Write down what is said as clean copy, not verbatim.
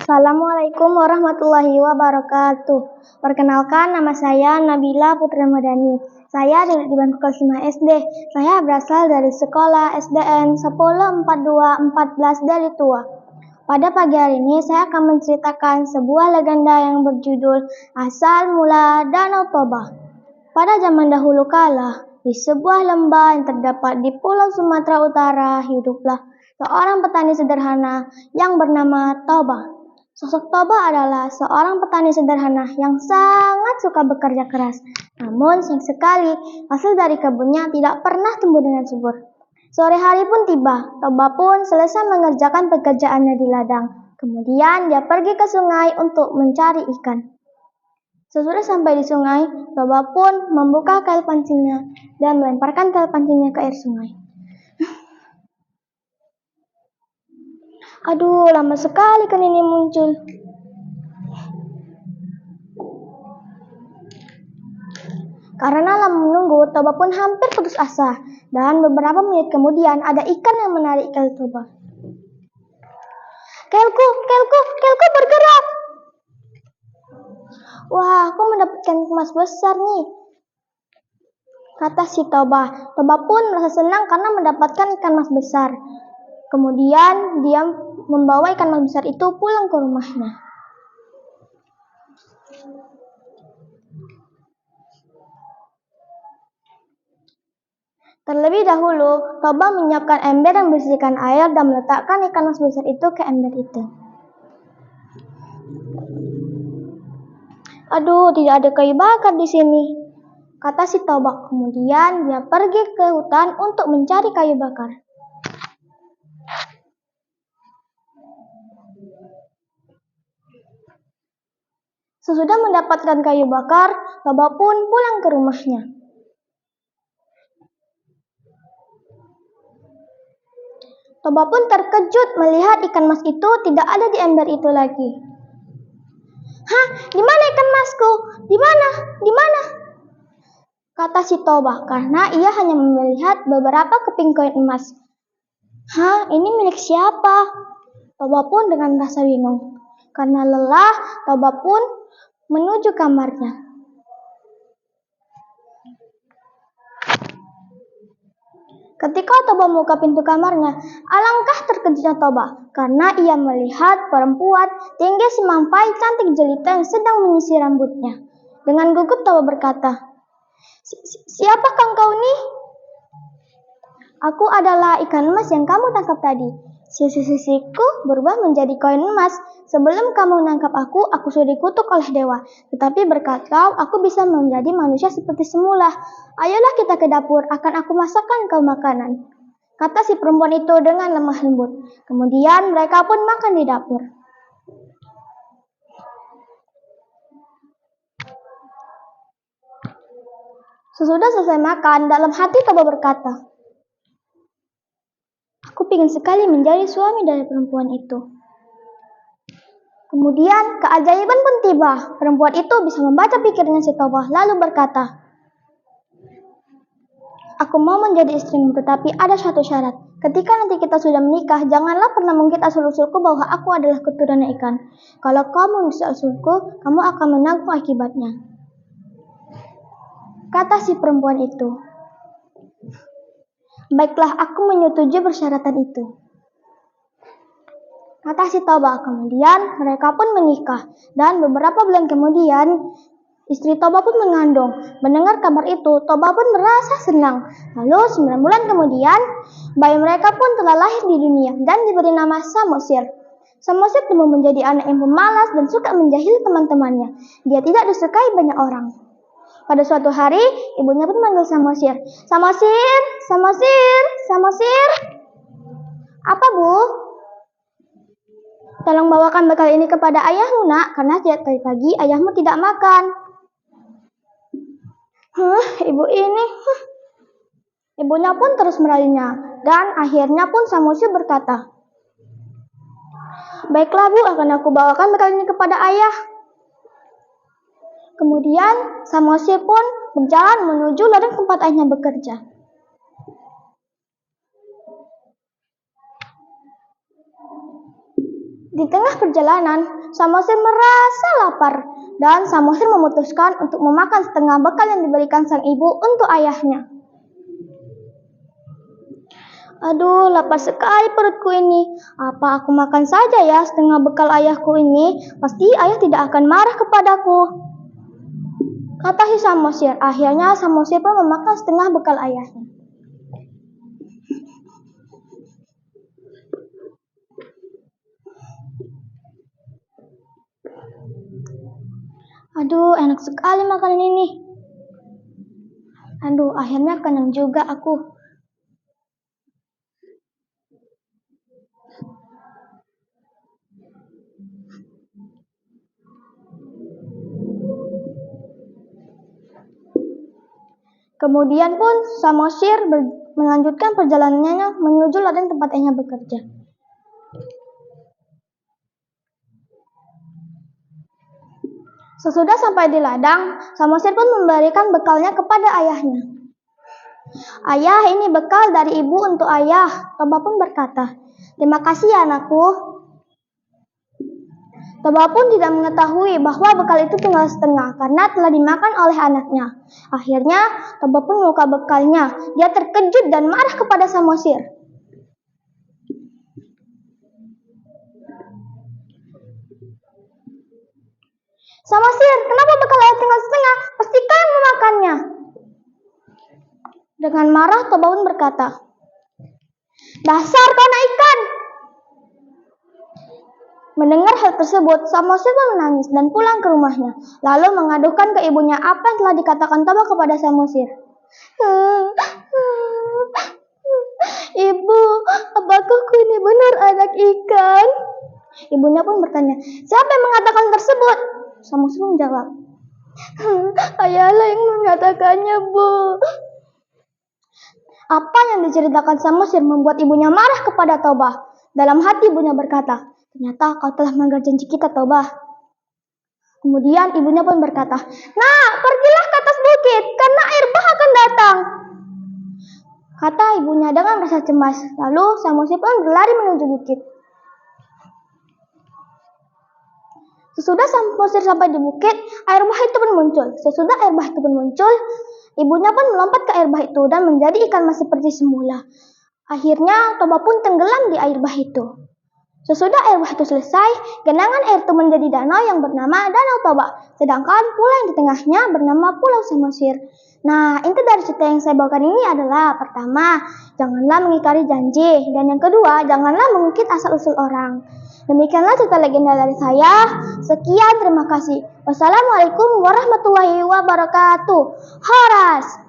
Assalamualaikum warahmatullahi wabarakatuh. Perkenalkan, nama saya Nabila Putri Madani. Saya duduk di bangku kelas 5 SD. Saya berasal dari sekolah SDN 104214 Deli Tua. Pada pagi hari ini saya akan menceritakan sebuah legenda yang berjudul Asal Mula Danau Toba. Pada zaman dahulu kala, di sebuah lembah yang terdapat di Pulau Sumatera Utara, hiduplah seorang petani sederhana yang bernama Toba. Sosok Toba adalah seorang petani sederhana yang sangat suka bekerja keras. Namun sayang sekali, hasil dari kebunnya tidak pernah tumbuh dengan subur. Sore hari pun tiba, Toba pun selesai mengerjakan pekerjaannya di ladang. Kemudian dia pergi ke sungai untuk mencari ikan. Sesudah sampai di sungai, Toba pun membuka kail pancingnya dan melemparkan kail pancingnya ke air sungai. Aduh, lama sekali ikan ini muncul. Karena lama menunggu, Toba pun hampir putus asa. Dan beberapa menit kemudian ada ikan yang menarik kail Toba. Kailku bergerak. Wah, aku mendapatkan emas besar nih, kata si Toba. Toba pun merasa senang karena mendapatkan ikan emas besar. Kemudian dia membawa ikan emas besar itu pulang ke rumahnya. Terlebih dahulu, Toba menyiapkan ember yang berisikan air dan meletakkan ikan emas besar itu ke ember itu. Aduh, tidak ada kayu bakar di sini, kata si Toba. Kemudian dia pergi ke hutan untuk mencari kayu bakar. Sesudah mendapatkan kayu bakar, Toba pun pulang ke rumahnya. Toba pun terkejut melihat ikan emas itu tidak ada di ember itu lagi. Hah, di mana ikan emasku? Di mana? Di mana? Kata si Toba karena ia hanya melihat beberapa keping koin emas. Hah, ini milik siapa? Toba pun dengan rasa bingung. Karena lelah, Toba pun menuju kamarnya. Ketika Toba membuka pintu kamarnya, alangkah terkejutnya Toba karena ia melihat perempuan tinggi semampai cantik jelita yang sedang menyisir rambutnya. Dengan gugup Toba berkata, "Siapakah engkau nih?" "Aku adalah ikan emas yang kamu tangkap tadi. Sisi-sisiku berubah menjadi koin emas. Sebelum kamu menangkap aku sudah dikutuk oleh dewa. Tetapi berkat kau, aku bisa menjadi manusia seperti semula. Ayolah kita ke dapur, akan aku masakkan kau makanan," kata si perempuan itu dengan lemah lembut. Kemudian mereka pun makan di dapur. Sesudah selesai makan, dalam hati Toba berkata, "Aku ingin sekali menjadi suami dari perempuan itu." Kemudian keajaiban pun tiba. Perempuan itu bisa membaca pikirannya si Toba lalu berkata, "Aku mau menjadi istrimu, tetapi ada suatu syarat. Ketika nanti kita sudah menikah, janganlah pernah mengungkit asal-usulku bahwa aku adalah keturunan ikan. Kalau kau mengungkit asal-usulku, kamu akan menanggung akibatnya," kata si perempuan itu. "Baiklah, aku menyetujui persyaratan itu," kata si Toba. Kemudian mereka pun menikah. Dan beberapa bulan kemudian, istri Toba pun mengandung. Mendengar kabar itu, Toba pun merasa senang. Lalu 9 bulan kemudian, bayi mereka pun telah lahir di dunia dan diberi nama Samosir. Samosir tumbuh menjadi anak yang pemalas dan suka menjahili teman-temannya. Dia tidak disukai banyak orang. Pada suatu hari, ibunya pun memanggil Samosir. "Samosir, Samosir, Samosir." "Apa, Bu?" "Tolong bawakan bekal ini kepada ayahmu, nak, karena setiap tadi pagi ayahmu tidak makan." Ibu ini. Ibunya pun terus merayunya, dan akhirnya pun Samosir berkata, "Baiklah, Bu, akan aku bawakan bekal ini kepada ayah." Kemudian Samosir pun berjalan menuju ladang tempat ayahnya bekerja. Di tengah perjalanan, Samosir merasa lapar dan Samosir memutuskan untuk memakan setengah bekal yang diberikan sang ibu untuk ayahnya. Aduh, lapar sekali perutku ini. Apa aku makan saja ya setengah bekal ayahku ini? Pasti ayah tidak akan marah kepadaku, kata si Samosir. Akhirnya Samosir pun memakan setengah bekal ayahnya. Aduh, enak sekali makanan ini. Aduh, akhirnya kenyang juga aku. Kemudian pun Samosir melanjutkan perjalanannya menuju ladang tempat ayahnya bekerja. Sesudah sampai di ladang, Samosir pun memberikan bekalnya kepada ayahnya. Ayah, ini bekal dari ibu untuk ayah. Toba pun berkata, terima kasih ya anakku. Toba pun tidak mengetahui bahwa bekal itu tinggal setengah karena telah dimakan oleh anaknya. Akhirnya Toba pun membuka bekalnya. Dia terkejut dan marah kepada Samosir. Samosir, kenapa bekal ayah tinggal setengah? Pasti kau yang memakannya. Dengan marah Toba pun berkata, dasar kau anak ikan. Mendengar hal tersebut, Samosir pun menangis dan pulang ke rumahnya, lalu mengadukan ke ibunya apa yang telah dikatakan Toba kepada Samosir. Ibu, apakah aku ini benar anak ikan? Ibunya pun bertanya, siapa yang mengatakan tersebut? Samosir menjawab, ayahlah yang mengatakannya, Bu. Apa yang diceritakan Samosir membuat ibunya marah kepada Toba. Dalam hati ibunya berkata, ternyata kau telah melanggar janji kita, Toba. Kemudian ibunya pun berkata, nah, pergilah ke atas bukit karena air bah akan datang, kata ibunya dengan rasa cemas. Lalu Samosir pun berlari menuju bukit. Sesudah Samosir sampai di bukit, air bah itu pun muncul. Sesudah air bah itu pun muncul, ibunya pun melompat ke air bah itu dan menjadi ikan mas seperti semula. Akhirnya Toba pun tenggelam di air bah itu. Sesudah air bah itu selesai, genangan air itu menjadi danau yang bernama Danau Toba. Sedangkan pulau yang di tengahnya bernama Pulau Samosir. Nah, inti dari cerita yang saya bawakan ini adalah pertama, janganlah mengingkari janji. Dan yang kedua, janganlah mengungkit asal-usul orang. Demikianlah cerita legenda dari saya. Sekian, terima kasih. Wassalamualaikum warahmatullahi wabarakatuh. Horas.